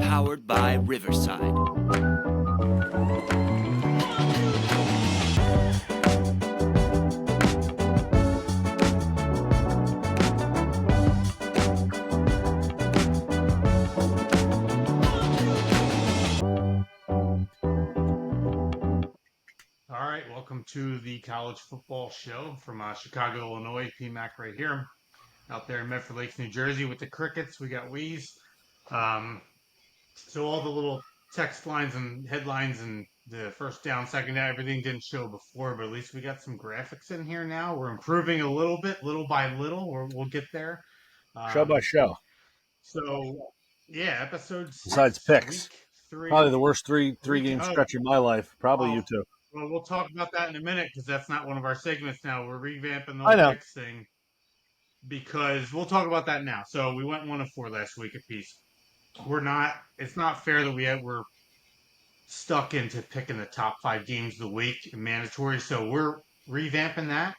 Powered by Riverside. All right, welcome to the College Football Show from Chicago, Illinois. PMAC right here, out there in Medford Lakes, New Jersey, with the Crickets. We got Weeze. So all the little text lines and headlines and the first down, second down, everything didn't show before, but at least we got some graphics in here now. We're improving a little bit, little by little. We'll get there. Show by Um, show. so yeah, episode Besides 6, picks, week 3. probably the worst three game Oh, stretch of my life. Probably oh, you too. well, we'll talk about that in a minute because that's not one of our segments now. We're revamping the I whole know. picks thing because we'll talk about that now. So we went 1-4 last week apiece. It's not fair that we're stuck into picking the top 5 games of the week and mandatory. So we're revamping that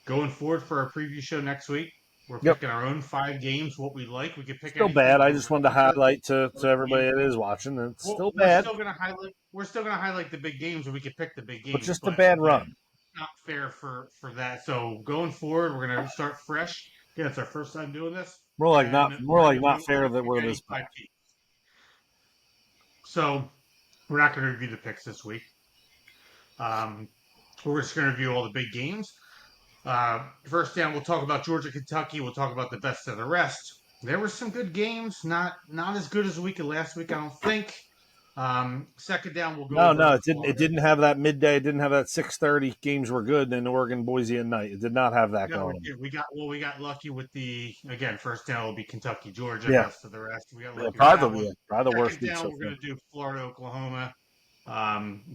going forward for our preview show next week. We're Yep. picking our own 5 games, what we like. We could pick Still anything bad. I from just wanted to highlight to everybody that is watching. It's still we're bad, still gonna highlight. We're still gonna highlight the big games, and we could pick the big but games. just a But bad again, run. not fair for that. So going forward, we're gonna start fresh. Again, it's our first time doing this, More like and more we're like gonna not we're fair gonna that pick we're any this bad. 5 teams. So we're not gonna review the picks this week. We're just gonna review all the big games. First down, we'll talk about Georgia, Kentucky. We'll talk about the best of the rest. There were some good games, not as good as the week of last week, I don't think. Second down, we'll go No, over it didn't. It Florida. didn't have that midday. It didn't have that 6:30 games were good. And Oregon, Boise at night. It did not have that No, going. we got lucky with the again. First down will be Kentucky, Georgia. Yeah, Best of the rest, we got yeah, lucky with that one. probably the worst Second week down, so we're far. gonna do Florida, Oklahoma.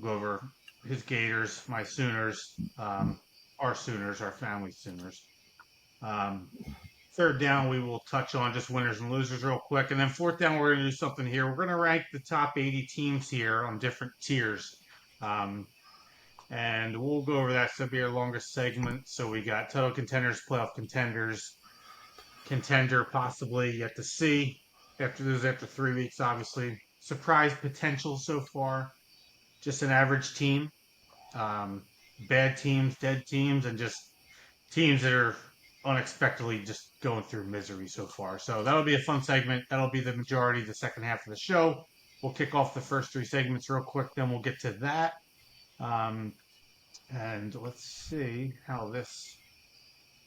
Go over his Gators, my Sooners, our Sooners, our family Sooners. Um, Third down, we will touch on just winners and losers real quick. And then fourth down, we're going to do something here. We're going to rank the top 80 teams here on different tiers. And we'll go over that. So it'll be our longest segment. So we got total contenders, playoff contenders, contender possibly yet to see. After 3 weeks, obviously. Surprise potential so far. Just an average team. Bad teams, dead teams, and just teams that are unexpectedly just going through misery so far. So that'll be a fun segment. That'll be the majority of the second half of the show. We'll kick off the first 3 segments real quick, then we'll get to that. And let's see how this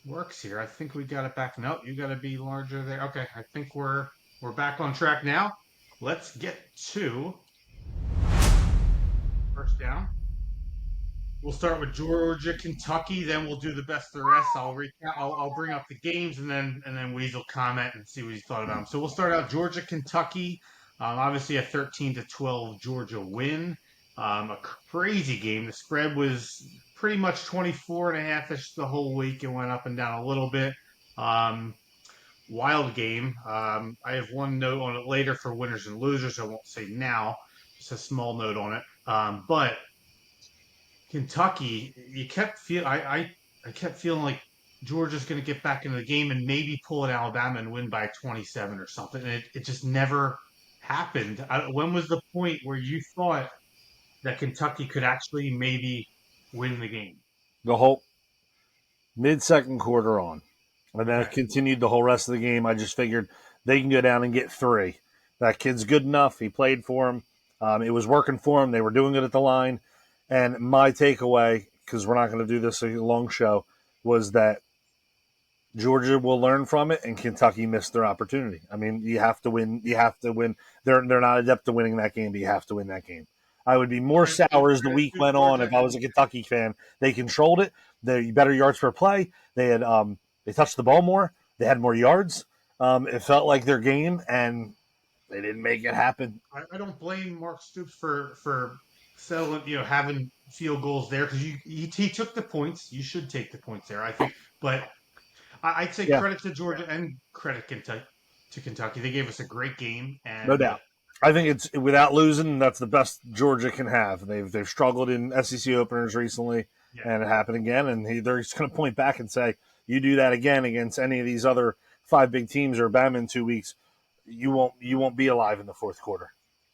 works here. I think we got it back. Nope, you got to be larger there. Okay, I think we're back on track now. Let's get to first down. We'll start with Georgia, Kentucky. Then we'll do the best of the rest. I'll bring up the games and then Weasel comment and see what he thought about them. So we'll start out Georgia, Kentucky. Obviously a 13-12 Georgia win. A crazy game. The spread was pretty much 24.5-ish the whole week. It went up and down a little bit. Wild game. I have one note on it later for winners and losers. I won't say now. Just a small note on it. But Kentucky, I kept feeling like Georgia's going to get back into the game and maybe pull at Alabama and win by 27 or something. And it just never happened. When was the point where you thought that Kentucky could actually maybe win the game? The whole mid-second quarter on, and then it Okay. continued the whole rest of the game. I just figured they can go down and get 3. That kid's good enough. He played for him. It was working for him. They were doing it at the line. And my takeaway, because we're not going to do this a long show, was that Georgia will learn from it, and Kentucky missed their opportunity. I mean, you have to win. You have to win. They're not adept to winning that game, but you have to win that game. I would be more sour as the week went on if I was a Kentucky fan. They controlled it. They better yards per play. They had they touched the ball more. They had more yards. It felt like their game, and they didn't make it happen. I don't blame Mark Stoops for settling, having field goals there because he took the points. You should take the points there, I think. But I'd say Yeah, credit to Georgia and credit to Kentucky. They gave us a great game, no and doubt. I think it's without losing. That's the best Georgia can have. They've struggled in SEC openers recently, yeah, and it happened again. And they're just going to point back and say, You do that again against any of these other 5 big teams or Bama in 2 weeks, you won't be alive in the fourth quarter.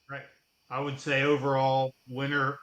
Right. I would say overall winner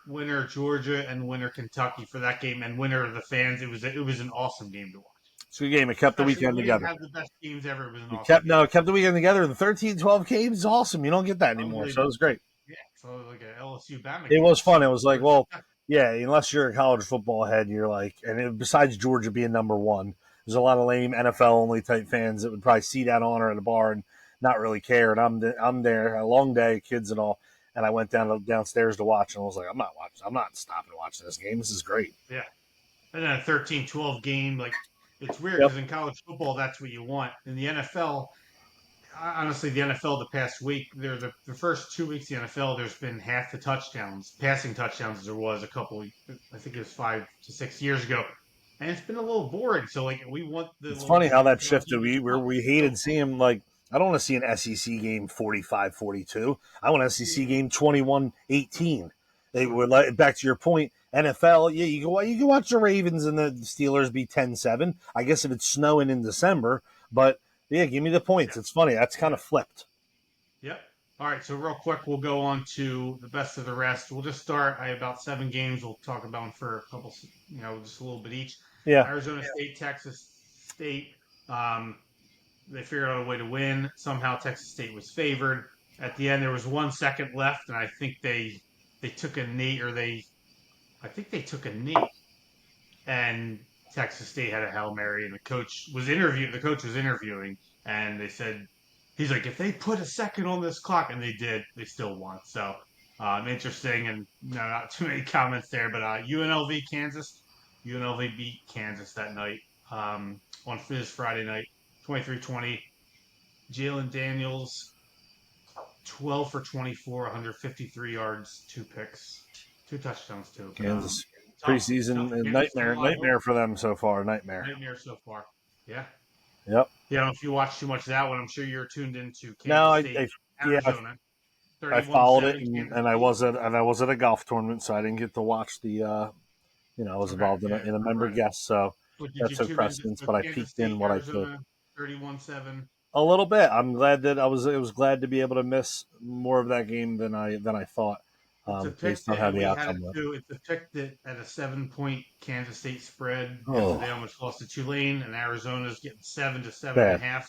Georgia and winner Kentucky for that game, and winner of the fans. It was an awesome game to watch. It's a good game. It kept the Especially weekend when we didn't together. have the best teams ever. It was an It awesome game. kept the weekend together. The 13-12 games is awesome. You don't get that anymore, so it was great. Yeah, so it was like a LSU Bama It game. was fun. It was like, well, yeah, unless you're a college football head, you're like, besides Georgia being number one, there's a lot of lame NFL only type fans that would probably see that honor at a bar and not really care. And I'm there, a long day, kids and all, and I went downstairs to watch, and I was like, I'm not stopping to watch this game. This is great. Yeah, and then a 13-12 game, like it's weird Yep. because in college football that's what you want. In the NFL, honestly, the NFL the past week, the first 2 weeks of the NFL, there's been half the passing touchdowns, as there was a couple. I think it was 5 to 6 years ago, and it's been a little boring. So like we want the. It's funny how that shifted. We hated seeing, like, I don't want to see an SEC game 45-42. I want an SEC game 21-18. They were like, back to your point, NFL, yeah, you can watch the Ravens and the Steelers be 10-7. I guess if it's snowing in December, but yeah, give me the points. It's funny. That's kind of flipped. Yep. All right, so real quick, we'll go on to the best of the rest. We'll just start. I have about 7 games. We'll talk about them for a couple, just a little bit each. Yeah. Arizona State, Texas State. They figured out a way to win. Somehow Texas State was favored. At the end, there was 1 second left, and I think they took a knee, took a knee, and Texas State had a Hail Mary, and the coach was interviewing, and they said, he's like, if they put a second on this clock, and they did, they still won. So interesting, and not too many comments there, but UNLV Kansas. UNLV beat Kansas that night on this Friday night, 23-20. Jalen Daniels, 12 for 24, 153 yards, 2 picks, 2 touchdowns too. Kansas preseason nightmare for them so far. Nightmare so far. Yeah. Yep. Yeah. If you watch too much of that one, I'm sure you're tuned into Kansas No, State, Arizona. I followed it, and I was at a golf tournament, so I didn't get to watch the. I was involved in a member guest, so that took precedence. But I peeked in what I could. 31-7. A little bit. I'm glad that it was glad to be able to miss more of that game than I thought. Based on how the outcome went. It's a pick that at a 7-point Kansas State spread. Oh. They almost lost to Tulane, and Arizona's getting 7 to 7.5.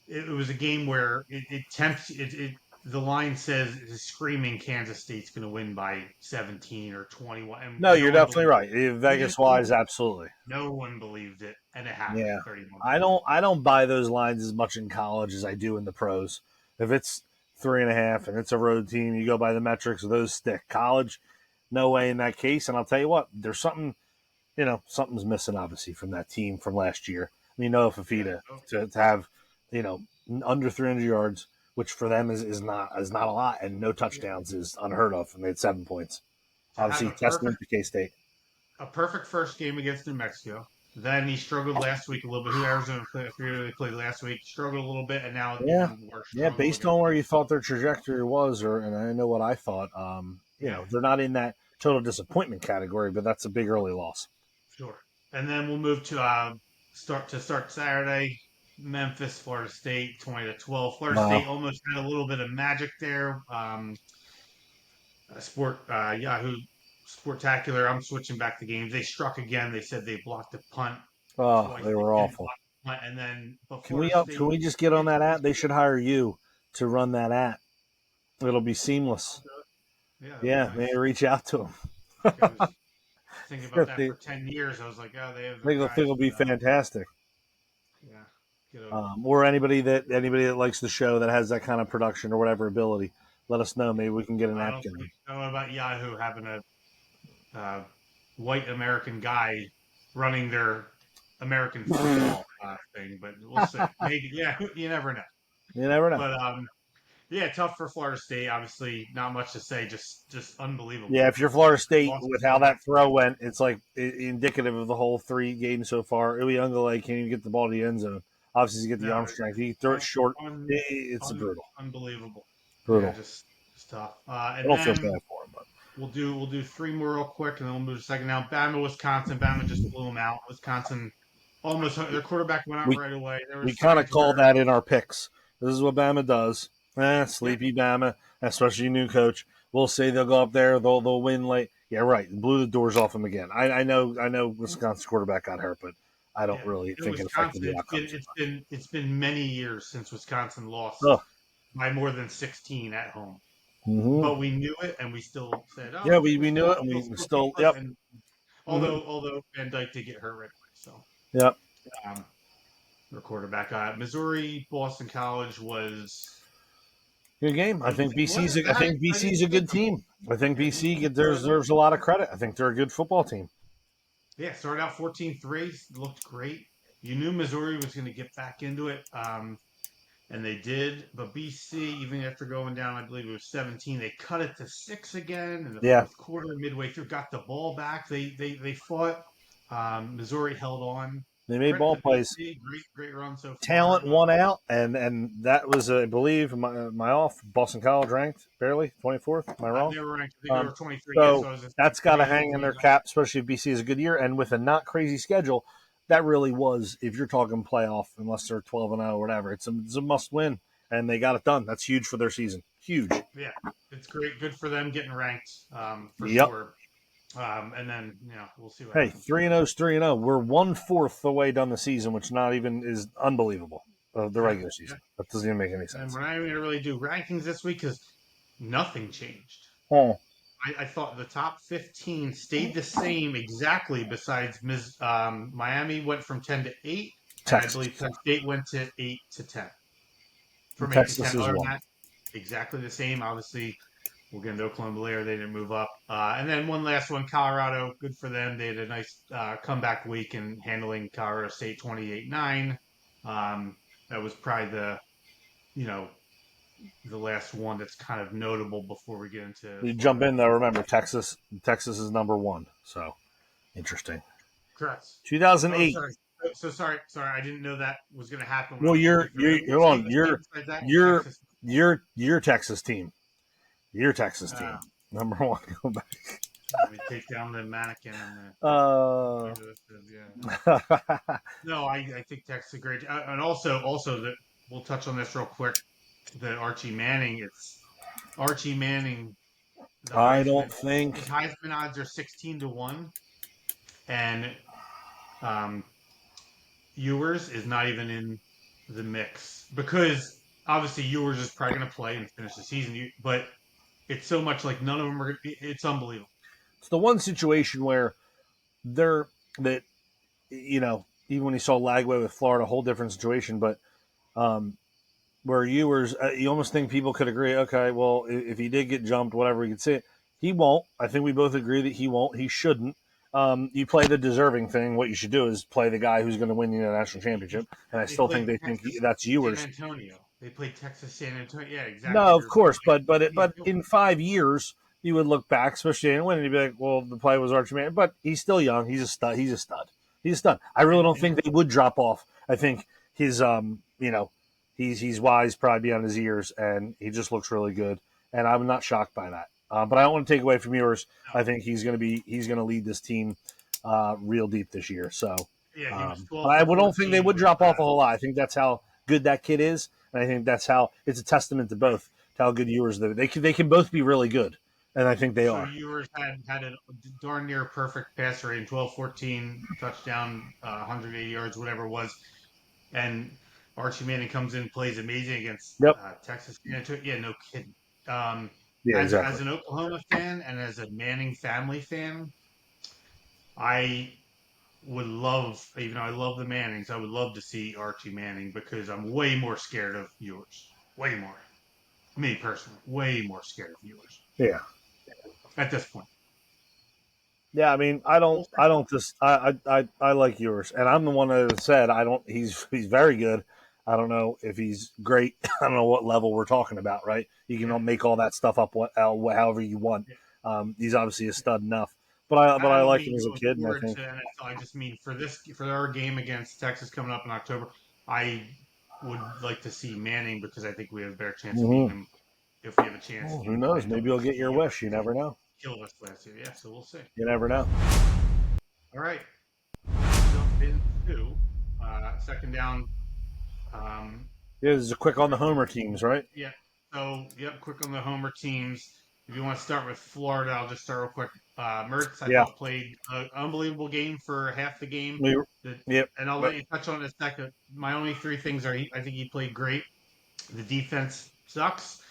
It was a game where it tempts it. The line says is screaming Kansas State's going to win by 17 or 21. And no, you're definitely right. Vegas wise, absolutely. No one believed it, and it happened. Yeah, 31. I don't buy those lines as much in college as I do in the pros. If it's 3.5 and it's a road team, you go by the metrics, those stick. College, no way in that case. And I'll tell you what, there's something, something's missing obviously from that team from last year. Noah Fifita to have, under 300 yards, which for them is not a lot, and no touchdowns is unheard of, and they had 7 points. Obviously, testament to K-State. A perfect first game against New Mexico. Then he struggled last week a little bit. Who Arizona played last week? Struggled a little bit, and now even worse. Yeah, based on where you thought their trajectory was, and I know what I thought. They're not in that total disappointment category, but that's a big early loss. Sure. And then we'll move to start Saturday. Memphis, Florida State, 20-12. Florida State almost had a little bit of magic there. Yahoo Sportacular. I'm switching back the games. They struck again. They said they blocked a punt. Oh, they were awful. And then can we just get on that app? They should hire you to run that app. It'll be seamless. Yeah, maybe reach out to them. I was thinking about that for 10 years. I was like, oh, they have. I think it'll be fantastic. Yeah. Or anybody that likes the show that has that kind of production or whatever ability, let us know. Maybe we can get an app going. I don't know about Yahoo having a white American guy running their American football thing, but we'll see. Maybe, you never know. You never know. But tough for Florida State. Obviously, not much to say. Just unbelievable. Yeah, if you're Florida State with how that throw went, it's like indicative of the whole 3 games so far. Uyunglele can't even get the ball to the end zone. Obviously, you get the arm strength. He throw it short. It's brutal. Unbelievable. Brutal. Yeah, just tough. I don't feel bad for him, but we'll do 3 more real quick, and then we'll move to second. Now, Bama, Wisconsin. Bama just blew them out. Wisconsin almost their quarterback went out We- right away. There We was kind of signs call where- that in our picks. This is what Bama does. Sleepy Bama, especially new coach. We'll say they'll go up there, they'll win late. Yeah, right. Blew the doors off them again. I know Wisconsin's quarterback got hurt, but I don't really in think it affected the outcome. It's been many years since Wisconsin lost Oh. by more than 16 at home. Mhm. But we knew it, and we still said, "Oh, Yeah, we knew it, and we we'll still keep yep. us." And although Van Dyke did get hurt right away, so Yep. their quarterback. Missouri Boston College was Good game. I think BC's a I good team. I think BC deserves a lot of credit. I think they're a good football team. yeah, started out 14-3, looked great. You knew Missouri was going to get back into it, and they did. But BC, even after going down, I believe it was 17, they cut it to 6 again in the fourth quarter, midway through, got the ball back. They fought. Missouri held on. They made ball plays. Great run so far. Talent won out, and that was, I believe, my off. Boston College ranked barely 24th. Am I wrong? They were ranked. I think they were 23. So that's got to hang in their cap, especially if BC is a good year. And with a not crazy schedule, that really was, if you're talking playoff, unless they're 12-0 or whatever, it's a must win, and they got it done. That's huge for their season. Huge. Yeah, it's great. Good for them getting ranked for Yep. sure. And then we'll see what Hey, happens. 3-0 is 3-0. We're 1/4 the way done the season, which not even is unbelievable. The regular season. That doesn't even make any And sense. we're not even going to really do rankings this week because nothing changed. Oh, I thought the top 15 stayed the same exactly. Besides, Miami went from 10 to 8. And I Texas. believe Penn State went to 8 to 10. From 8 Texas to 10, is other than one. that, exactly the same. Obviously, we'll get into Oklahoma later. They didn't move up. And then one last one, Colorado. Good for them. They had a nice comeback week in handling Colorado State 28-9. That was probably the last one that's kind of notable before we get into. You jump in though. Remember, Texas is number 1. So interesting. Correct. 2008. Oh, sorry. I didn't know that was going to happen. No, you're hold on. Your Texas team. Your Texas team. Number 1. Go back. Let me take down the mannequin. No, I think Texas is a great. And also that we'll touch on this real quick. That Archie Manning. It's Archie Manning. I don't think his Heisman odds are 16-1, and Ewers is not even in the mix because obviously Ewers is probably going to play and finish the season. But it's so much like none of them are. It's unbelievable. it's the one situation where even when you saw Lagway with Florida, a whole different situation, but where Ewers, you almost think people could agree, okay, well, if he did get jumped, whatever, we could say it. He won't. I think we both agree that he won't. He shouldn't. You play the deserving thing. What you should do is play the guy who's going to win the national championship, and I still think that's Ewers. San Antonio. They played Texas, San Antonio. Yeah, exactly. No, of course, but in 5 years, you would look back, especially in winning, and you'd be like, well, the play was Archie Manning, but he's still young. He's a stud. I really don't think they would drop off. I think his he's wise, probably beyond his years, and he just looks really good. And I'm not shocked by that. But I don't want to take away from yours. I think he's going to lead this team real deep this year. So, yeah, but I don't think they would drop off a whole lot. I think that's how good that kid is, and I think that's how it's a testament to both to how good Ewers are. They can both be really good, and I think they are. Ewers had a darn near perfect passer rate, 12-14 touchdown, 180 yards, whatever it was, and Archie Manning comes in, plays amazing against Texas. Yeah, no kidding. Exactly. As an Oklahoma fan and as a Manning family fan, I would love, even though I love the Mannings, I would love to see Archie Manning because I'm way more scared of Ewers. Way more. Me personally, way more scared of Ewers. Yeah. At this point. Yeah, I mean, I like Ewers, and I'm the one that said he's very good. I don't know if he's great. I don't know what level we're talking about, right? You can make all that stuff up however you want. He's obviously a stud enough, but I like him as a kid. And I think I just mean for our game against Texas coming up in October, I would like to see Manning because I think we have a better chance of beating him if we have a chance. Who knows? Maybe you'll get your wish. You never know. Killed us last year, yeah. So we'll see. You never know. All right, jump into Second down. Um, Yeah, this is a quick on the homer teams, right? yeah. So, yep, quick on the homer teams. If you want to start with Florida, I'll just start real quick. Mertz, I Yeah. thought, played an unbelievable game for half the game. We, The, yep. and I'll But let you touch on it in a second. My only three things are I think he played great. The defense sucks,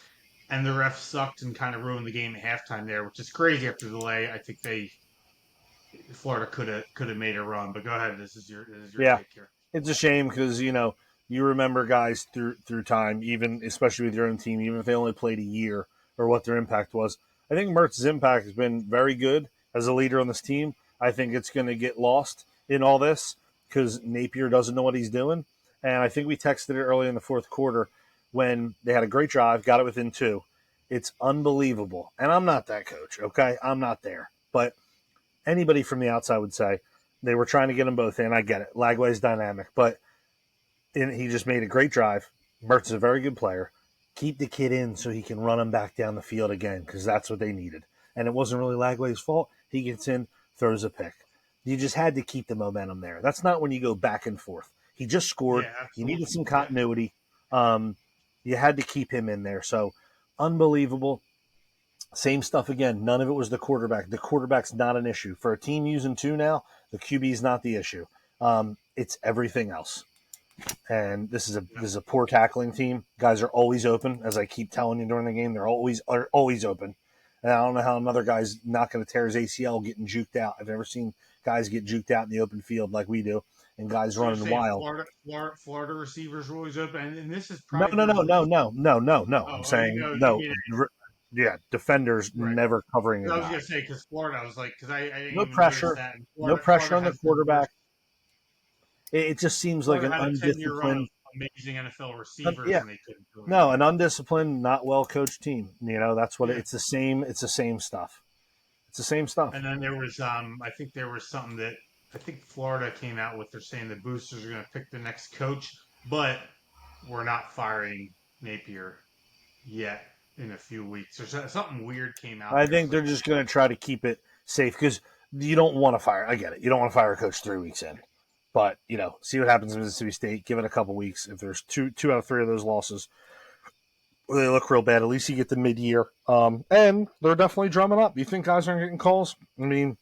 and the refs sucked and kind of ruined the game at halftime there, which is crazy after the delay. I think Florida could have made a run. But go ahead. This is your yeah, take here. it's a shame because you remember guys through time, even especially with your own team, even if they only played a year or what their impact was. I think Mertz's impact has been very good as a leader on this team. I think it's going to get lost in all this because Napier doesn't know what he's doing. And I think we texted it early in the fourth quarter when they had a great drive, got it within two. It's unbelievable. And I'm not that coach, okay? I'm not there. But anybody from the outside would say they were trying to get them both in. I get it. Lagway's dynamic, but he just made a great drive. Mertz is a very good player. Keep the kid in so he can run him back down the field again because that's what they needed. And it wasn't really Lagway's fault. He gets in, throws a pick. You just had to keep the momentum there. That's not when you go back and forth. He just scored. Yeah, You needed absolutely. some Yeah. continuity. You had to keep him in there. So unbelievable. Same stuff again. None of it was the quarterback. The quarterback's not an issue. For a team using two now, the QB is not the issue. It's everything else. And this is a poor tackling team. Guys are always open, as I keep telling you during the game. They're always open. And I don't know how another guy's not going to tear his ACL getting juked out. I've never seen guys get juked out in the open field like we do, and guys So you're running saying wild. Florida receivers are always open, and this is No, probably no, their no, no, least. no, no, no, no. I'm Oh, saying you no. mean Yeah, defenders right? never covering a I was guy. gonna say because Florida, I was like, because I didn't No even notice pressure. that. And No Florida pressure on the has the worst. quarterback. It just seems like Florida an had a 10-year run of undisciplined. amazing NFL receivers, Yeah, and they couldn't do no, anything. an undisciplined, not well coached team. That's what Yeah, it's the same. It's the same stuff. It's the same stuff. and then there was, I think there was something that I think Florida came out with. They're saying the boosters are gonna pick the next coach, but we're not firing Napier yet in a few weeks. Or something weird came out I there. I think was they're like, just going to try to keep it safe because you don't want to fire. I get it. You don't want to fire a coach 3 weeks in, but see what happens in Mississippi State. Give it a couple weeks. If there's two out of three of those losses, they look real bad. At least you get the mid-year. And they're definitely drumming up. You think guys aren't getting calls? I mean,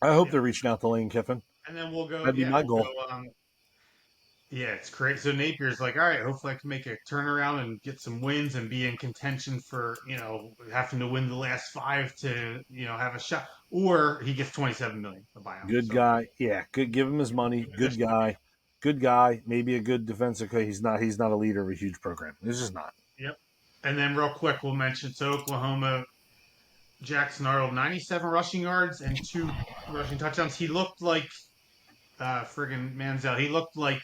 I hope yeah. they're reaching out to Lane Kiffin. And then we'll go. That'd be Yeah, my we'll go. goal. Yeah, it's great. So Napier's like, all right, hopefully I can make a turnaround and get some wins and be in contention for, having to win the last five to, have a shot. Or he gets 27 million to buy him. Good So guy. Yeah, good. Give him his money. Good guy. Good guy. Maybe a good defensive coach. He's not. He's not a leader of a huge program. He's just not. yep. And then real quick, we'll mention so Oklahoma, Jackson Arnold, 97 rushing yards and two rushing touchdowns. He looked like friggin' Manziel. He looked like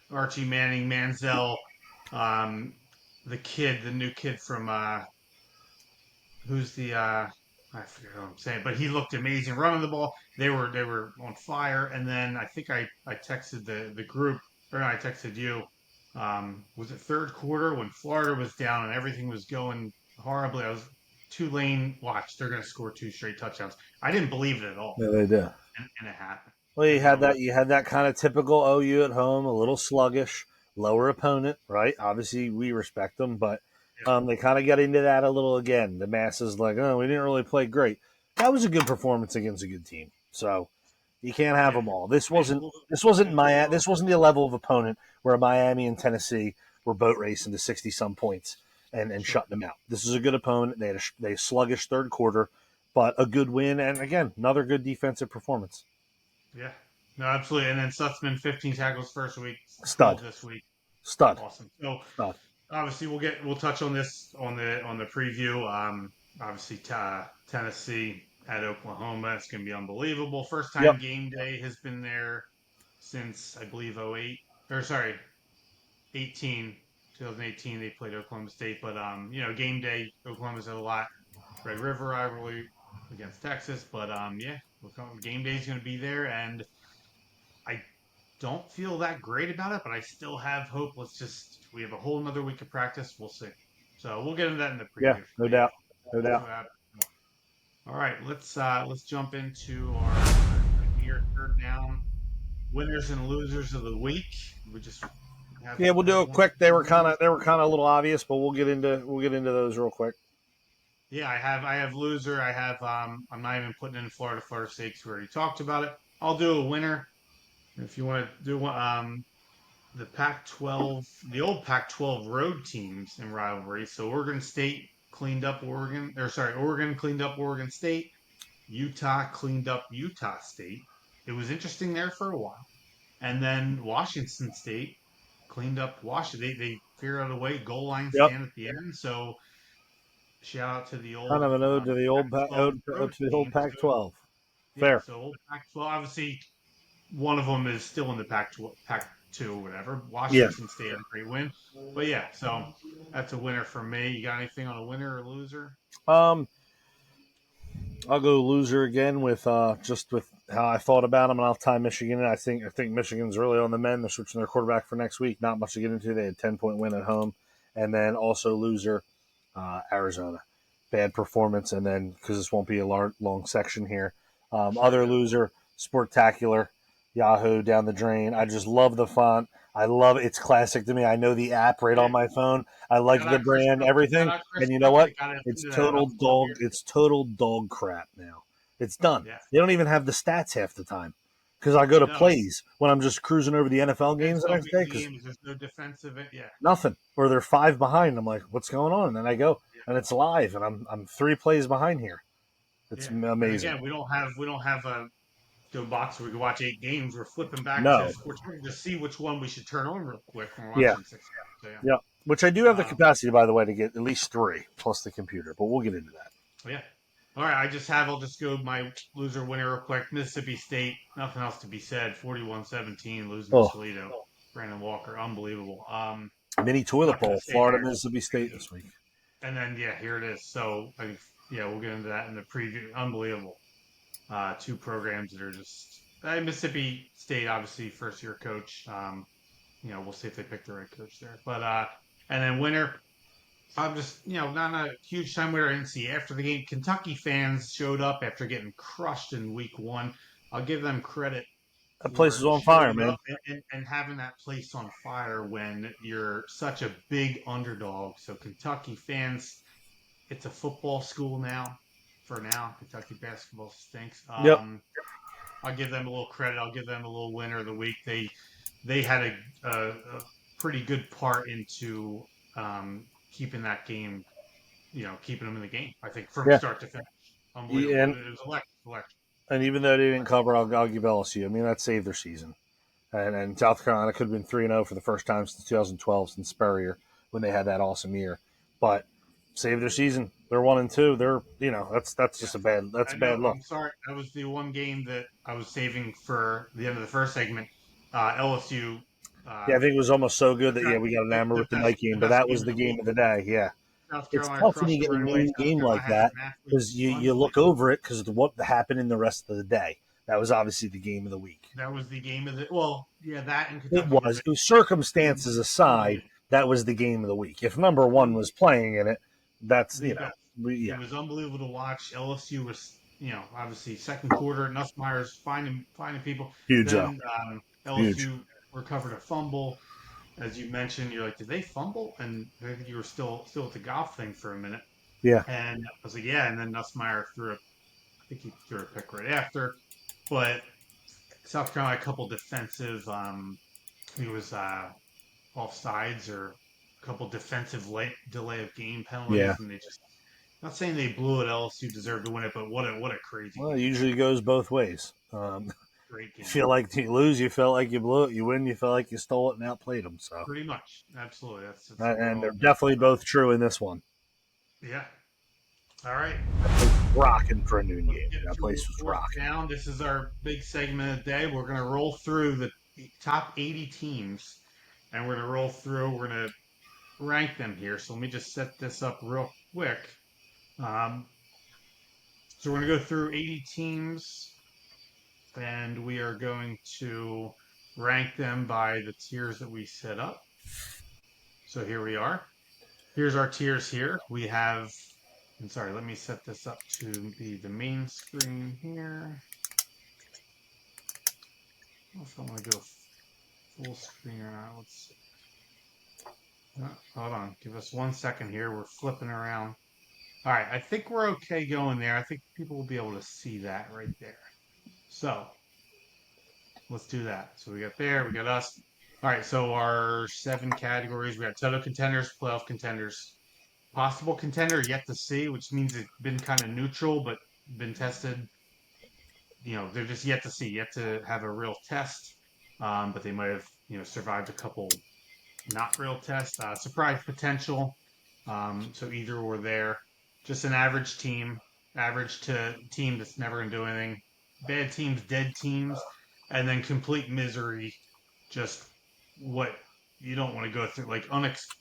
Archie Manning, Manziel, um, the new kid from who's the I forget what I'm saying, but he looked amazing running the ball. They were on fire, and then I think I texted the group, or I texted you. Was it third quarter when Florida was down and everything was going horribly? I was Tulane. Watch, they're going to score two straight touchdowns. I didn't believe it at all, Yeah, they do. and it happened. Well, you And had that. You had that kind of typical OU at home, a little sluggish, lower opponent, right? Obviously, we respect them, but they kind of got into that a little again. The masses like, oh, we didn't really play great. That was a good performance against a good team. So you can't have yeah, them all. This wasn't. we'll, This wasn't we'll my. go. This wasn't the level of opponent where Miami and Tennessee were boat racing to 60 some points and Sure. shutting them out. This is a good opponent. They sluggish third quarter, but a good win, and again, another good defensive performance. Yeah. No, absolutely. And then Sussman, 15 tackles first week, 12 Stud, this week. stud, Awesome. So stud. obviously we'll touch on this on the preview. Obviously Tennessee at Oklahoma. It's going to be unbelievable. First time Yep. game day has been there since I believe '08 or sorry 18 2018 they played Oklahoma State. But game day Oklahoma's had a lot. Red River rivalry against Texas, but yeah, game day is going to be there and. I don't feel that great about it, but I still have hope. We have a whole another week of practice. We'll see. So we'll get into that in the Yeah, preview. no But yeah, doubt, no that's doubt. what happened. All right, let's jump into our here third down. winners and losers of the week. We just Yeah, we'll do it quick. They were kind of a little obvious, but we'll get into those real quick. Yeah, I have loser. I have I'm not even putting in Florida State because we already talked about it. I'll do a winner. If you want to do the Pac-12, the old Pac-12 road teams in rivalry. So Oregon State cleaned up Oregon cleaned up Oregon State. Utah cleaned up Utah State. It was interesting there for a while. And then Washington State cleaned up Washington. They figured out a way, goal line Yep. stand at the end. So shout out to the Kind old of an ode to the old Pac-12 road to the old team. So, Pac-12. yeah, Fair. so old Pac-12. Obviously, one of them is still in the Pac-12, Pac-2 or whatever. Yeah. Washington State had a great win. But yeah, so that's a winner for me. You got anything on a winner or loser? Um, I'll go loser again with just with how I thought about them, and I'll tie Michigan in. I think Michigan's really on the mend. They're switching their quarterback for next week. Not much to get into. They had 10-point win at home, and then also loser Arizona. Bad performance, and then because this won't be a long section here. Other loser, Sportacular, Yahoo down the drain. I just love the font. I love it's classic to me. I know the app right on my phone. I like the brand, everything. And you know what? It's total dog. It's total dog crap now. It's done. Yeah. They don't even have the stats half the time because I go to No. plays when I'm just cruising over the NFL games the next day. There's no defensive. Yeah. Nothing. Or they're 5 behind. I'm like, what's going on? And then I go and it's live, and I'm 3 plays behind here. It's amazing. And again, we don't have a go box where we can watch 8 games. We're flipping back No. to see which one we should turn on real quick when we're watching 6 games. So, yeah. Which I do have the capacity, by the way, to get at least 3 plus the computer, but we'll get into that. Yeah. All right. I'll just go my loser winner real quick. Mississippi State, nothing else to be said. 41-17, losing to Toledo. Brandon Walker, unbelievable. Mini toilet bowl, Florida, Mississippi State this week. And then, here it is. So, we'll get into that in the preview. Unbelievable. 2 programs that are just Mississippi State, obviously, first-year coach. We'll see if they pick the right coach there. But and then winner, I'm just not a huge time winner. I didn't see after the game. Kentucky fans showed up after getting crushed in week 1. I'll give them credit. That place was on fire, man. And having that place on fire when you're such a big underdog. So Kentucky fans, it's a football school now. For now, Kentucky basketball stinks. Yep. I'll give them a little credit. I'll give them a little winner of the week. They had a pretty good part into keeping that game, keeping them in the game. I think from start to finish. Unbelievable. And, it was electric. And even though they didn't cover, I'll give LSU. I mean, that saved their season. And South Carolina could have been 3-0 for the first time since 2012, since Spurrier, when they had that awesome year. But saved their season. They're 1-2. They're that's just a bad look. I'm sorry. That was the one game that I was saving for the end of the first segment. LSU. I think it was almost so good that we got enamored with the night game, but that was the game of the day. Yeah. It's tough when you get a main game like that because you look over it because of what happened in the rest of the day. That was obviously the game of the week. That was the game of the that and Kentucky. It was circumstances aside. That was the game of the week. If number 1 was playing in it, that's It was unbelievable to watch. LSU was obviously second quarter. Nussmeier's finding people. Huge. Then, LSU recovered a fumble. As you mentioned, you're like, did they fumble? And I think you were still at the golf thing for a minute. Yeah. And I was like, yeah. And then Nussmeier I think he threw a pick right after. But South Carolina, a couple defensive, he was offsides or a couple defensive delay of game penalties. Yeah. And they just, not saying they blew it, LSU deserved to win it, but what a crazy game. It usually goes both ways. Great game. You feel like you lose, you felt like you blew it. You win, you feel like you stole it and outplayed them. So pretty much, absolutely. That's and they're definitely both true in this one. Yeah. All right. Rocking for a noon game. That place was rocking. Down. This is our big segment of the day. We're going to roll through the top 80 teams, and we're going to roll through. We're going to rank them here. So let me just set this up real quick. So we're going to go through 80 teams. And we are going to rank them by the tiers that we set up. So here we are. Here's our tiers here. We have, let me set this up to be the main screen here. don't know if I want to go full screen or not. Let's see. Hold on. Give us 1 second here. We're flipping around. All right. I think we're okay going there. I think people will be able to see that right there. So let's do that. So we got there. We got us. All right. So our 7 categories. We got title contenders, playoff contenders, possible contender yet to see, which means it's been kind of neutral, but been tested. They're just yet to see, yet to have a real test. But they might have, survived a couple not real tests. Surprise potential. So either or there. Just an average team, average to team that's never going to do anything. Bad teams, dead teams, and then complete misery. Just what you don't want to go through, like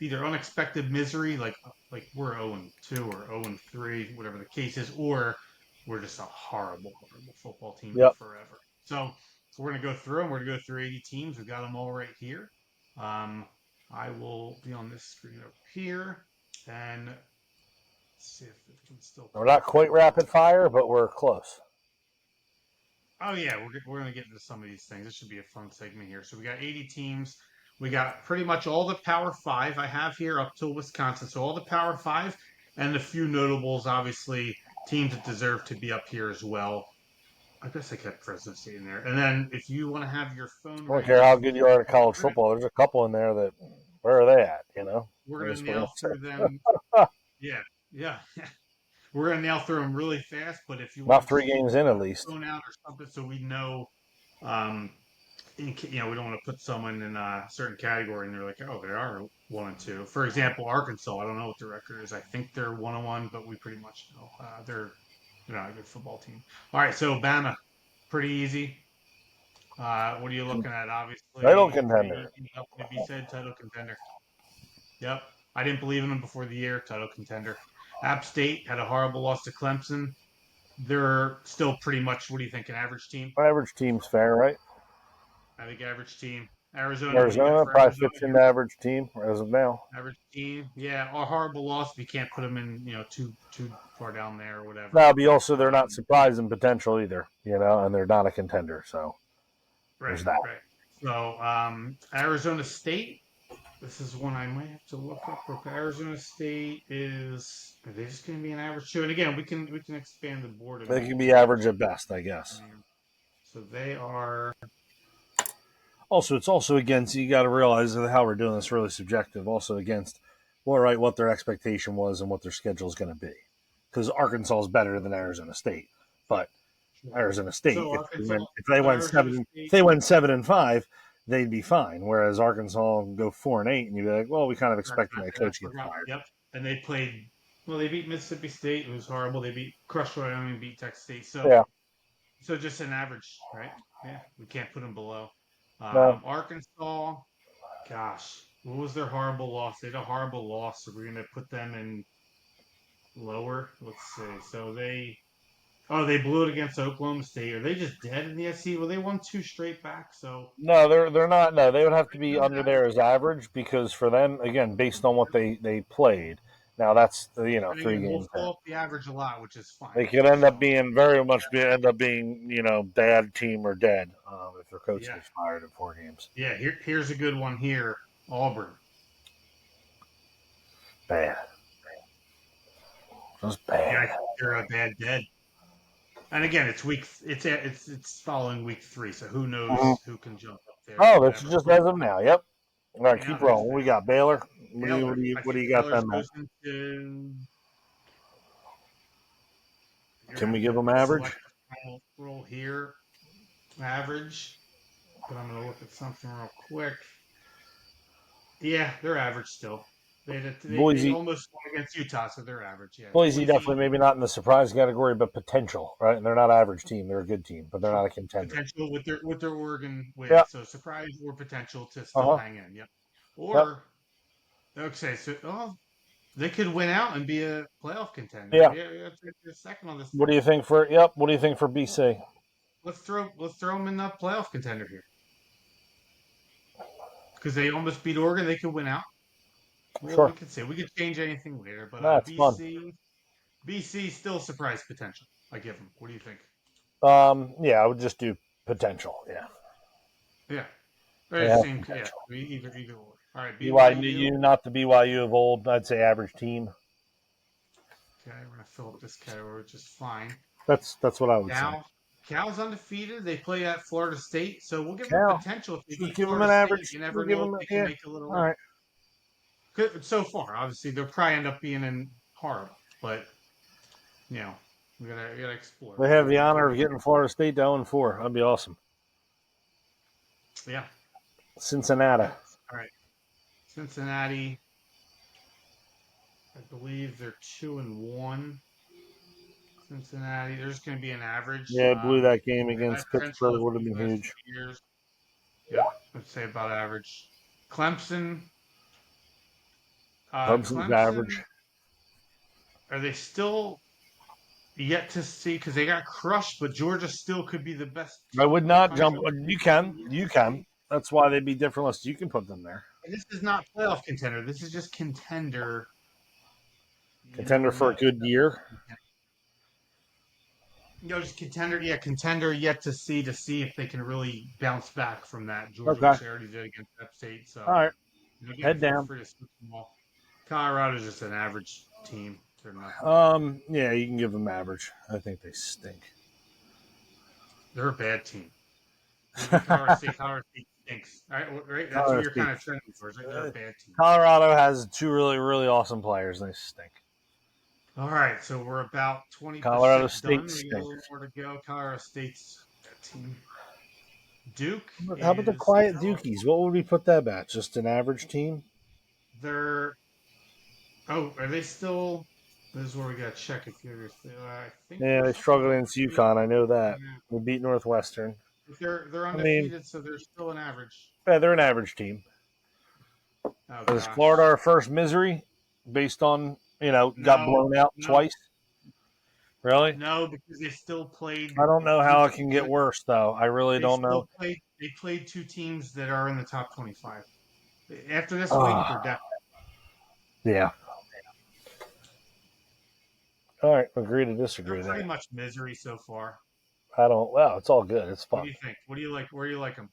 either unexpected misery, like we're 0-2 or 0-3, whatever the case is, or we're just a horrible, horrible football team Yep. forever. So we're gonna go through them. We're gonna go through 80 teams. We've got them all right here. I will be on this screen over here, and let's see if it can still. We're not quite rapid fire, but we're close. Oh yeah, we're gonna get into some of these things. This should be a fun segment here. So we got 80 teams. We got pretty much all the Power Five I have here up till Wisconsin. So all the Power Five and a few notables, obviously teams that deserve to be up here as well. I guess I kept Fresno State in there. And then if you want to have your phone, I don't care how good you are at college football. There's a couple in there that, where are they at? We're gonna nail through them. Yeah, yeah. We're gonna nail through them really fast. But if you want About 3 games in at least. phone out or something, so we know, we don't want to put someone in a certain category and they're like, oh, they are 1-2. For example, Arkansas. I don't know what their record is. I think they're 1-1, but we pretty much know they're not a good football team. All right, so Bama, pretty easy. What are you looking at? Obviously, Title contender. If you said title contender, yep. I didn't believe in them before the year. Title contender. App State had a horrible loss to Clemson. They're still pretty much, what do you think, an average team? Average team's fair, right? I think average team. Arizona probably fits into average team as of now. Average team, yeah. A horrible loss if you can't put them in, too far down there or whatever. No, but also they're not surprising potential either, and they're not a contender. So there's that. Right. So Arizona State. This is one I might have to look up. Arizona State are they just going to be an average too? And again, we can expand the board. They can be average at best, I guess. So they are. Also, it's also against, you got to realize that how we're doing this really subjective, also against, what their expectation was and what their schedule is going to be. Because Arkansas is better than Arizona State. But Arizona State, So if they went 7-5, they'd be fine. Whereas Arkansas go 4-8, and you'd be like, well, we kind of expected that coach to get fired. Yep. And they played, they beat Mississippi State. It was horrible. They crushed Wyoming, beat Texas State. So, yeah. So just an average, right? Yeah. We can't put them below. No. Arkansas, gosh, what was their horrible loss? They had a horrible loss. So we're going to put them in lower. Let's see. So they blew it against Oklahoma State. Are they just dead in the SEC? Well, they won 2 straight back. So no, they're not. No, they would have to be under there as average because for them, again, based on what they played. Now that's 3 games. We'll pull up the average a lot, which is fine. They could end up being bad team or dead if their coach gets fired in 4 games. Yeah, here's a good one here. Auburn. Bad. Just bad. Yeah, they're a bad dead. And again, it's following week 3, so who knows who can jump up there. Oh, that's just as of now. Yep. All right, keep rolling. We got Baylor. What do you got then? Can we give them average? Roll here, average. But I'm going to look at something real quick. Yeah, they're average still. They almost won against Utah, so they're average. Yeah, Boise definitely maybe not in the surprise category, but potential, right? And they're not an average team; they're a good team, but they're not a contender. Potential with their Oregon win, so surprise or potential to still hang in. Yep. Or okay, so they could win out and be a playoff contender. Yeah, second on this. What do you think for? Yep. What do you think for BC? Let's throw them in the playoff contender here because they almost beat Oregon. They could win out. Well, sure. We could change anything later, but BC still surprise potential. I give them. What do you think? Yeah, I would just do potential. Yeah. Yeah. They Or have same. Yeah. potential. Either or. All right. BYU. BYU, not the BYU of old. I'd say average team. Okay, we're gonna fill up this category, which is fine. That's what I would say. Cal's undefeated. They play at Florida State, so we'll give them Cal, potential if they just beat give them Florida an State. average. You never We'll give know if them, they can yeah. make a little All run. right. So far, obviously, they'll probably end up being in horrible, but we gotta explore. They have the honor of getting Florida State to 0-4. That'd be awesome. Yeah. Cincinnati. Yep. All right. Cincinnati. I believe they're 2-1. Cincinnati. They're just going to be an average. Yeah, blew that game They've had against potential Pittsburgh. the Would have been last huge. 2 years. Yeah, let's say about average. Clemson. Clemson's average. Clemson. Are they still yet to see? Because they got crushed, but Georgia still could be the best I team would in the not jump. country. You can. You can. That's why they'd be different lists. You can put them there. And this is not playoff contender. This is just contender. You Contender never for a know. good year. Just contender. Yeah, contender yet to see if they can really bounce back from that. Georgia, Okay. which they already did against App State. So, All right. again, Head feel down. free to switch them all. Colorado's just an average team. They're nothing. Yeah, you can give them average. I think they stink. They're a bad team. Colorado State stinks. All right, right. That's what you're kind of trending for. Is like they're a bad team. Colorado has two really, really awesome players, and they stink. All right, so we're about 20% Colorado State done. We got a little more to go. Colorado State's that team. Duke. How about the quiet Dukies? What would we put that at? Just an average team? They're. Oh, are they still? This is where we got to check if you're. I think. Yeah, they struggled against UConn. I know that. We beat Northwestern. They're undefeated, so they're still an average. Yeah, they're an average team. Oh, Is Florida our first misery based on, got blown out twice? Really? No, because they still played. I don't know how it can get worse, though. I really don't know. They played two teams that are in the top 25. After this week, they're definitely. Yeah. All right, agree to disagree. They're pretty much misery so far. I don't. Well, it's all good. It's fun. What do you think? What do you like? Where do you like them?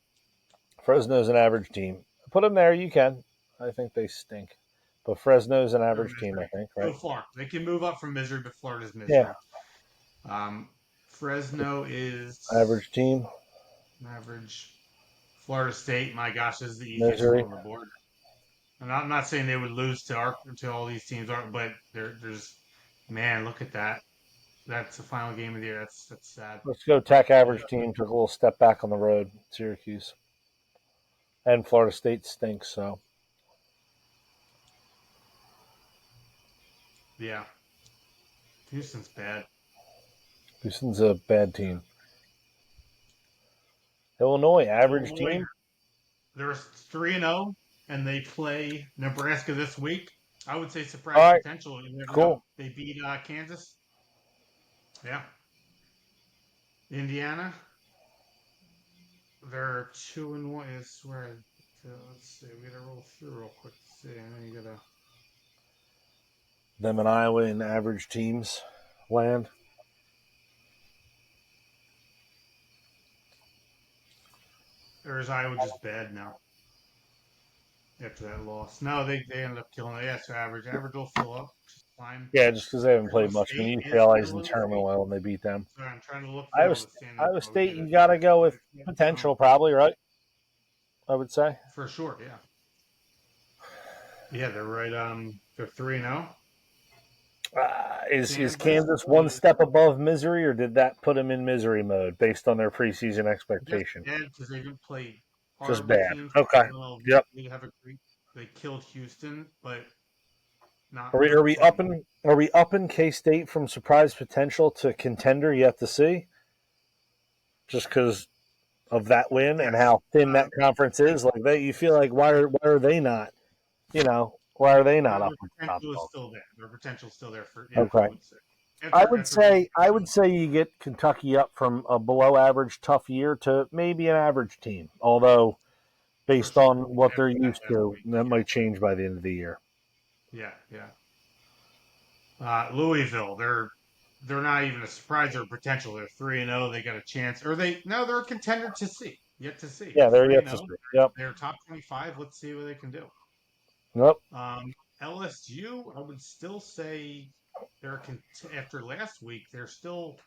Fresno's an average team. Put them there. You can. I think they stink. But Fresno's an average team, I think, right? So far. They can move up from misery, but Florida's misery. Yeah. Fresno is average team. Average. Florida State, my gosh, is the easiest one on the board. And I'm not saying they would lose to all these teams, but there's man, look at that. That's the final game of the year. That's sad. Let's go Tech average team. Took a little step back on the road. Syracuse. And Florida State stinks, so. Yeah. Houston's bad. Houston's a bad team. Illinois, average team. They're 3-0, and they play Nebraska this week. I would say surprise potential. Cool. They beat Kansas. Yeah. Indiana. They're 2-1. Is where. Let's see. We gotta roll through real quick. Let's see. I know you gotta. Them and Iowa in average teams land. Or is Iowa just bad now? After that loss. No, they ended up killing it. Yeah, so average. Average will fill up. Just fine. Yeah, just because they haven't played much. I mean, UCLA's in turmoil and they beat them. Sorry, I'm trying to look. Iowa State, you got to go with potential, probably, right? I would say. For sure, yeah. Yeah, they're right. They're 3-0. Is Kansas one step above misery, or did that put them in misery mode based on their preseason expectation? Just bad because they didn't play. Just bad. Okay. Yep. They killed Houston, but not. Are we upping K-State from surprise potential to contender yet to see? Just because of that win and how thin that conference is, like you feel like why are they not? Why are they not up? Their potential is still there. Their potential is still there for. Okay. I would say you get Kentucky up from a below average tough year to maybe an average team. Although, based on what they're used to, that might change by the end of the year. Yeah. Louisville, they're not even a surprise or potential. They're 3-0. They got a chance, they're a contender to see. Yet to see. Yeah, they're yet to 3-0. see. Yep. They're top 25. Let's see what they can do. Yep. LSU, I would still say after last week, they're still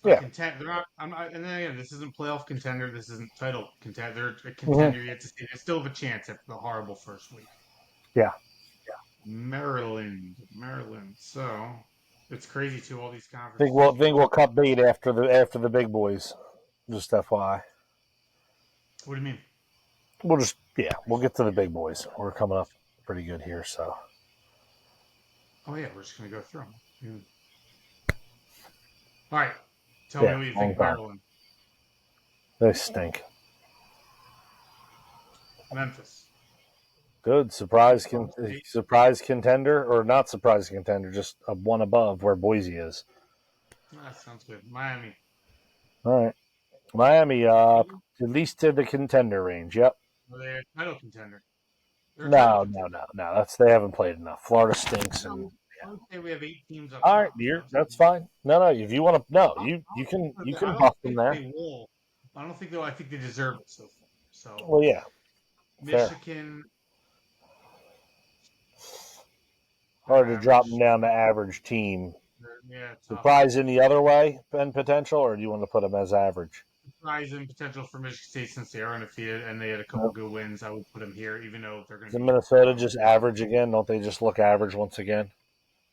a Yeah. contender. They're not. I'm not. And then again, this isn't playoff contender. This isn't title contender. They're a Hmm. contender yet to see. They still have a chance after the horrible first week. Yeah. Maryland. So it's crazy too. All these Think conferences. we'll cut bait after the big boys. Just FYI. What do you mean? We'll get to the big boys. We're coming up pretty good here, so. Oh yeah, we're just gonna go through them. All right. Tell me Yeah, what you long think, time. Maryland, They stink. Memphis. Good surprise contender, or not surprise contender, just a one above where Boise is. That sounds good. Miami. All right, Miami, at least to the contender range. Yep. Are they a title contender? They're a title No, contender. That's they haven't played enough. Florida stinks, and I would say we have 8 teams up all right, top. dear, that's fine. No, if you want to, no, you can I don't bust them think there. they will. I don't think they'll. I think they deserve it so far. So Well, yeah, fair. Michigan. Hard to average. drop them down to average team. Yeah, tough. Surprise in the other way and potential, or do you want to put them as average? Surprise and potential for Michigan State since they are undefeated and they had a couple good wins. I would put them here, even though they're going Is to be. Minnesota just average again? Don't they just look average once again?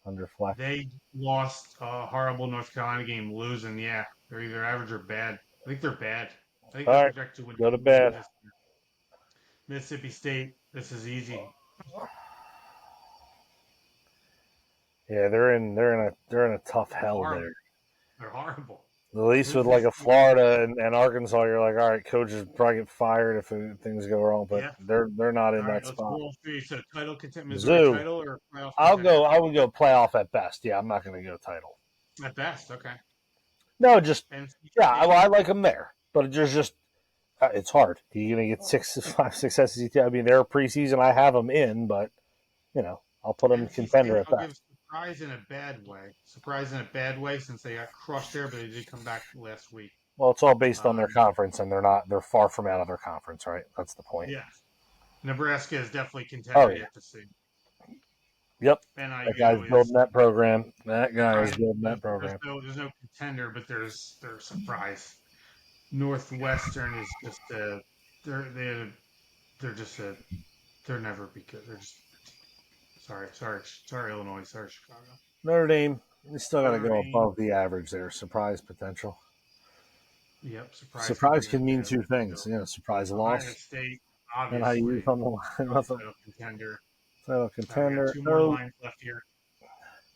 Under flack. They lost a horrible North Carolina game, losing. Yeah, they're either average or bad. I think they're bad. I think All they're right, projected to win. go to bed. Mississippi State. This is easy. Yeah, they're in a tough hell Horrible. there. They're horrible. At least with like a Florida and Arkansas, you're like, all right, coaches probably get fired if things go wrong, but Yeah. they're not in All that right, let's spot. roll through. So title contender, Missouri Zoo. title or playoff I contender? would go playoff at best. Yeah, I'm not going to go title. At best, okay. No, just NC yeah. State. Well, I like them there, but there's just it's hard. You're going to get 5 successes. I mean, they're preseason. I have them in, but I'll put them NC contender State, at I'll best. give surprise in a bad way. Surprise in a bad way since they got crushed there, but they did come back last week. Well, it's all based on their conference, and they're far from out of their conference, right? That's the point. Yeah. Nebraska is definitely contender yet to see. Yep. NIU That guy's building that program. That guy is right. building that program. There's no contender, but there's surprise. Northwestern is just they're just they'll never be good. They're just sorry Illinois, sorry Chicago. Notre Dame, we still got to go Notre Dame. above the average there. Surprise potential. Yep, Surprise can mean two things. Surprise Ohio loss. State, And how you obviously. use on the line. Nothing. Title contender. Title We contender. got 2 more lines left here.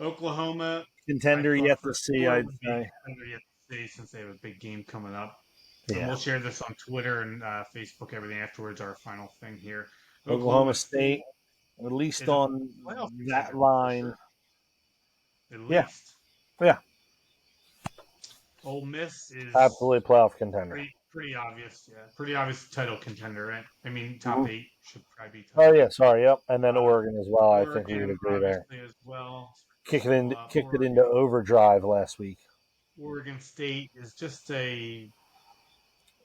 Oklahoma. Contender yet to see, I'd say. Contender yet to see since they have a big game coming up. Yeah. And we'll share this on Twitter and Facebook, everything afterwards. Our final thing here. Oklahoma State, at least on that line. At least. Yeah. Yeah. Ole Miss is absolutely playoff contender. Pretty obvious, yeah. Pretty obvious title contender, right? I mean, top 8 should probably be. Oh yeah, sorry, yep. And then Oregon as well. Oregon, I think we would agree there. As well. Kicked it into overdrive last week. Oregon State is just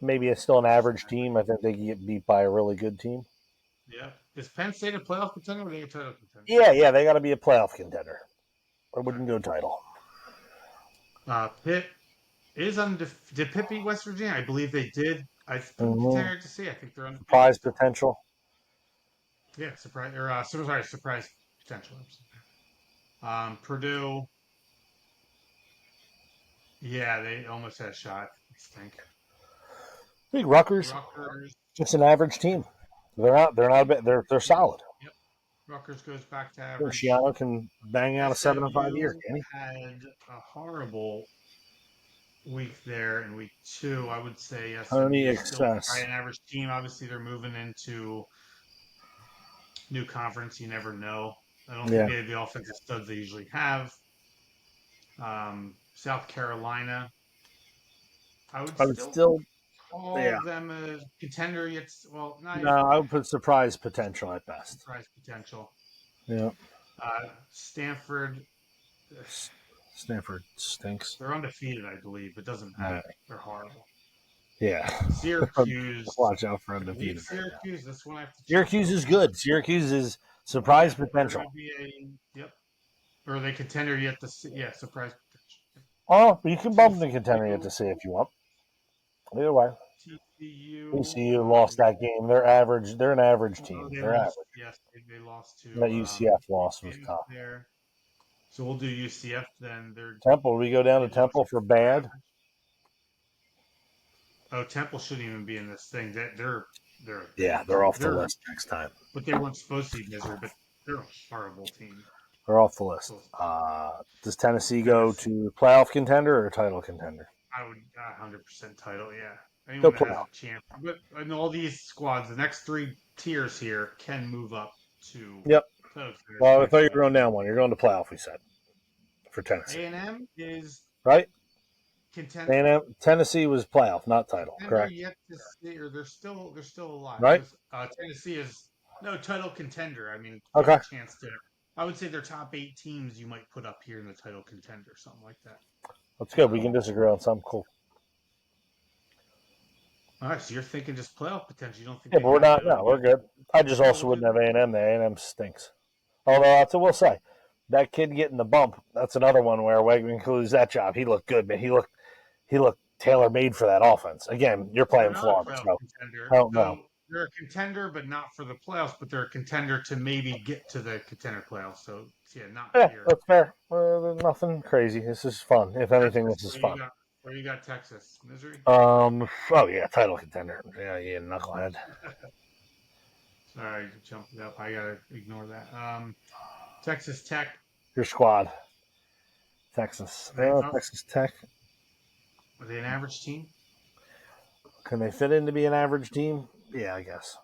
maybe still an average team. I think they get beat by a really good team. Yeah. Is Penn State a playoff contender or are they a title contender? Yeah, they got to be a playoff contender. I wouldn't go title. Pitt is undefeated. Did Pitt beat West Virginia? I believe they did. I contender to see. I think they're undefeated. Surprise potential. Yeah, surprise potential. Purdue. Yeah, they almost had a shot. I think. I think Rutgers. Just an average team. They're not bad. They're solid. Yep. Rutgers goes back to average. Schiano can bang out a 7 in 5 years. Can he? Had a horrible week there in week 2. I would say yes. Pony excess. An average team. Obviously, they're moving into new conference. You never know. I don't think they have the offensive studs they usually have. South Carolina. I would still call them a contender. I would put surprise potential at best. Surprise potential. Yeah. Stanford stinks. They're undefeated, I believe. It doesn't matter. They're horrible. Yeah. Syracuse. Watch out for I believe undefeated. Right now. Syracuse. That's one I have to check. Syracuse is good. Syracuse is surprise They're potential. going to be yep. Or they contender yet to see. Yeah, surprise potential. Oh, you can bump the contender yet to see if you want. Either way. TCU. TCU lost that game. They're average. They're an average team. They They're lost. average. Yes, they lost to That UCF loss was tough. there. So we'll do UCF then. They're Temple. We go down to Temple for bad. Oh, Temple shouldn't even be in this thing. They're They're off the list next time. But they weren't supposed to be miserable. But they're a horrible team. They're off the list. Does Tennessee go to playoff contender or title contender? I would 100% title. Yeah, Go anyone that has playoff. a chance. But in all these squads, the next 3 tiers here can move up to. Yep. Title Well, I thought you were going down one. You're going to playoff. We said for Tennessee. A&M is Right. contender. A&M Tennessee was playoff, not title. Correct. Yet to see, or they're still alive. Right. Tennessee is no title contender. I mean, Okay. Chance to. I would say their top 8 teams you might put up here in the title contender, something like that. That's good. We can disagree on something cool. All right, so you're thinking just playoff potential. You don't think? Yeah, but we're not. No, we're good. I just also wouldn't have A&M. The A&M stinks. Although that's what we'll say. That kid getting the bump. That's another one where Wegman could lose that job. He looked good, man. He looked tailor made for that offense. Again, you're playing Florida, so I don't know. They're a contender, but not for the playoffs. But they're a contender to maybe get to the contender playoffs. So yeah, not here. That's fair. Nothing crazy. This is fun. If anything, this is fun. Where you got Texas? Missouri? Oh yeah, title contender. Yeah, knucklehead. Sorry, jumped it up. I gotta ignore that. Texas Tech. Your squad. Texas. Texas Tech. Are they an average team? Can they fit in to be an average team? Yeah, I guess.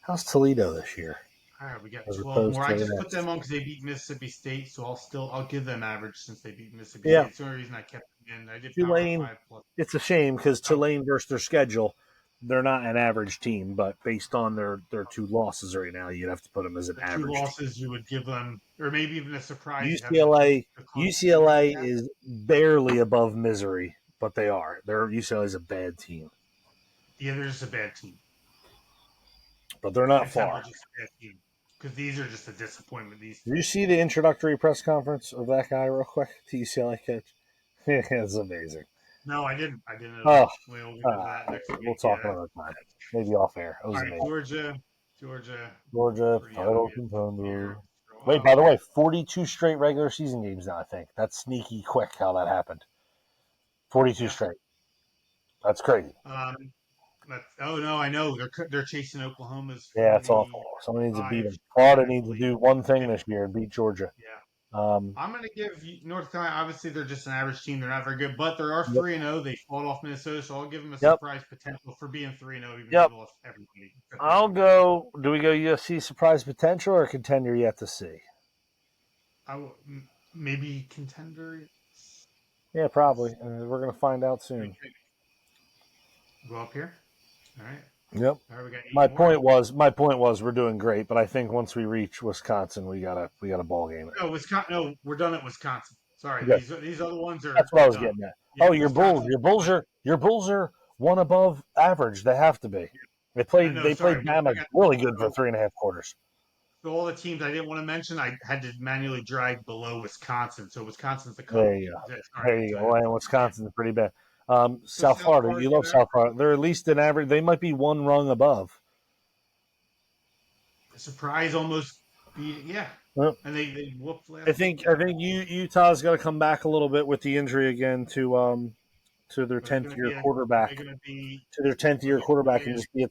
How's Toledo this year? All right, we got 12 more. I just put them on because they beat Mississippi State, so I'll give them average since they beat Mississippi State. It's the only reason I kept them in. I did Tulane. It's a shame because Tulane versus their schedule, they're not an average team, but based on their 2 losses right now, you'd have to put them as an average. 2 losses, you would give them, or maybe even a surprise. UCLA is barely above Missouri, but they are. UCLA is a bad team. Yeah, they're just a bad team. But they're not far. Because these are just a disappointment. Did you see the introductory press conference of that guy real quick? The UCLA kid? It's amazing. No, I didn't. Oh, we'll talk another time. Maybe off air. It was all right, amazing. Georgia, title contender. Wait, by the way, 42 straight regular season games now, I think. That's sneaky quick how that happened. 42 straight. That's crazy. Oh no, I know they're chasing Oklahoma's. Yeah, it's awful. Someone needs to beat them. Florida needs to do one thing this year and beat Georgia. Yeah. I'm going to give North Carolina. Obviously, they're just an average team. They're not very good, but they are 3-0. They fought off Minnesota, so I'll give them a surprise potential for being 3-0. Even though they lost everybody. I'll go. Do we go USC surprise potential or contender yet to see? Maybe contender. Yeah, probably. We're going to find out soon. Go up here. All right. Yep. All right, we got my point was we're doing great, but I think once we reach Wisconsin, we got a ball game. No, Wisconsin. No, we're done at Wisconsin. Sorry, these other ones are. That's what I was getting at. Yeah, your Bulls are one above average. They have to be. They played Bama really good for 3.5 quarters. So all the teams I didn't want to mention, I had to manually drag below Wisconsin. So Wisconsin's the There you go. There you go. And Wisconsin's pretty bad. South Florida, you love South Florida. They're at least an average. They might be one rung above. Surprise, almost beat. Yeah, and they whooped last. I think Utah's got to come back a little bit with the injury again to their 10th year quarterback. To their 10th year quarterback and just be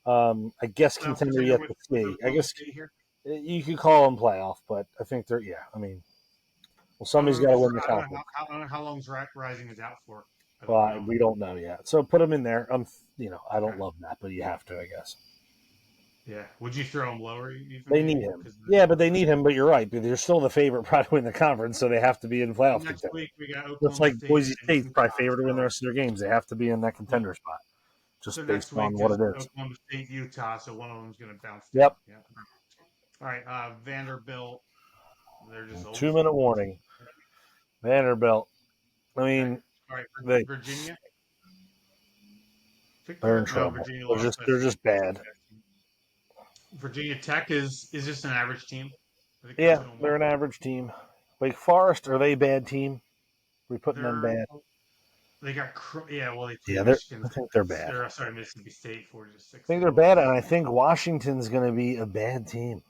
I guess contender yet to see. I guess you could call them playoff, but I think they're I mean. Well, somebody's got to win the conference. How long's Rising is out for? We don't know yet. So put them in there. I don't love that, but you have to, I guess. Yeah. Would you throw him lower? They need him. Yeah, but they need him. But you're right. They're still the favorite probably to win the conference, so they have to be in playoff next contender. Week we got Looks like Boise State's probably favored to win the rest of their games. They have to be in that contender spot, just based on what it is. Oklahoma State, Utah, so one of them's going to bounce. Yep. Yeah. All right. Vanderbilt. They're just 2-minute warning. Vanderbilt. I mean, All right, They- Virginia. They're in No, trouble. Virginia They're lost. just bad. Virginia Tech is just an average team. I think Yeah, that's going they're well. an average team. Wake Forest, are they a bad team? We putting them They're bad? they got well they played Yeah, Michigan. I think they're bad. Or, sorry, Mississippi State 4-6. I think they're bad, and I think Washington's going to be a bad team.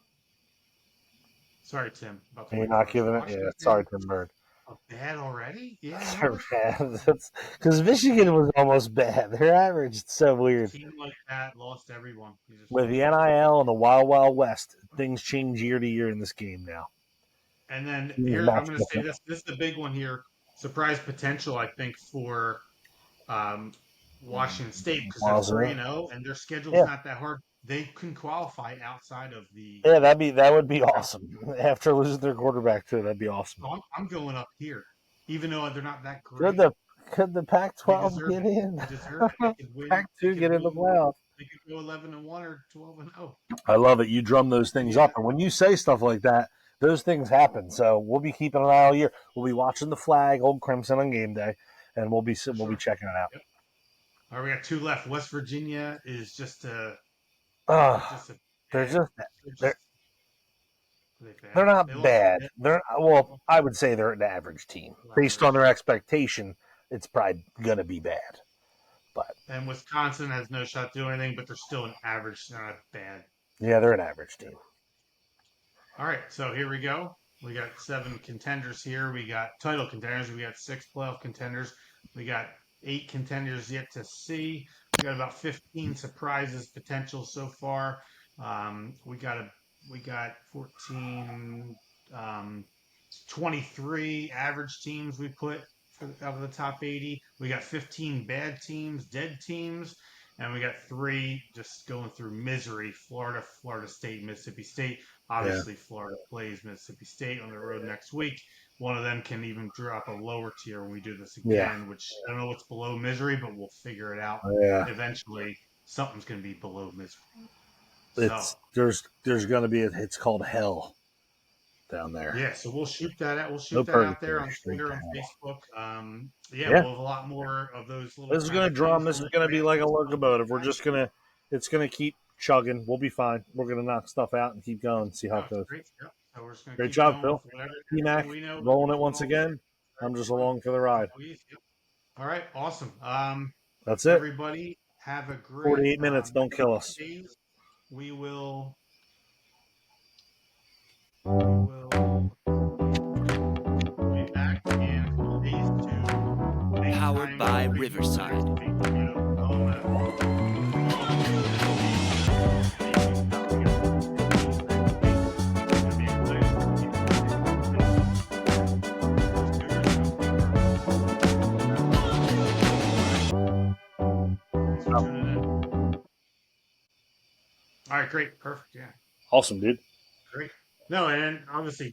Sorry, Tim. About to You're wake not Forest. giving it. Yeah, Washington? sorry, Tim Bird. Oh, bad already? Yeah. They're bad. Because Michigan was almost bad. They're average. It's so A weird. team like that lost everyone. You just With the lost everyone. NIL and the Wild Wild West, things change year to year in this game now. And then Teams here, match I'm going to say different. this is the big one here. Surprise potential, I think, for Washington State because they're Wazoo. 3-0 and their schedule's Yeah. not that hard. They can qualify outside of the. Yeah, that would be awesome. After losing their quarterback too, that'd be awesome. So I'm going up here, even though they're not that great. Could the They Pac-12 deserve get it. in? They deserve it. They could win. Pac-2 get in the playoff. They could go 11-1 or 12-0. I love it. You drum those things up, and when you say stuff like that, those things happen. So we'll be keeping an eye all year. We'll be watching the flag, Old Crimson on game day, and we'll be checking it out. Yep. All right, we got two left. West Virginia is just a. They're not bad. I would say they're an average team based on their expectation. It's probably gonna be bad, but and Wisconsin has no shot to do anything, but they're still an average. They're not bad. Yeah, they're an average team. All right, so here we go. We got 7 contenders here. We got title contenders. We got 6 playoff contenders. We got 8 contenders yet to see. We got about 15 surprises potential so far. We got 14, 23 average teams we put out of the top 80. We got 15 bad teams, dead teams, and we got 3 just going through misery. Florida State, Mississippi State. Obviously, Florida plays Mississippi State on the road next week. One of them can even drop a lower tier when we do this again, which I don't know what's below misery, but we'll figure it out. Eventually, something's going to be below misery. There's going to be it's called hell down there. Yeah, so we'll shoot that out. We'll shoot that out there on Twitter and Facebook. We'll have a lot more of those little. This is going to drum. This is going to be like a locomotive. It's going to keep chugging. We'll be fine. We're going to knock stuff out and keep going. See how it goes. Great. Yep. So we're just gonna Great keep job, going Phil. with whatever T-Mac, we know. rolling it once again. I'm just along for the ride. All right, awesome. That's it. Everybody, have a great 48 minutes. Don't kill us. We will. Be back in phase 2. Powered by Riverside. All right, great, perfect, yeah. Awesome, dude. Great. No, and obviously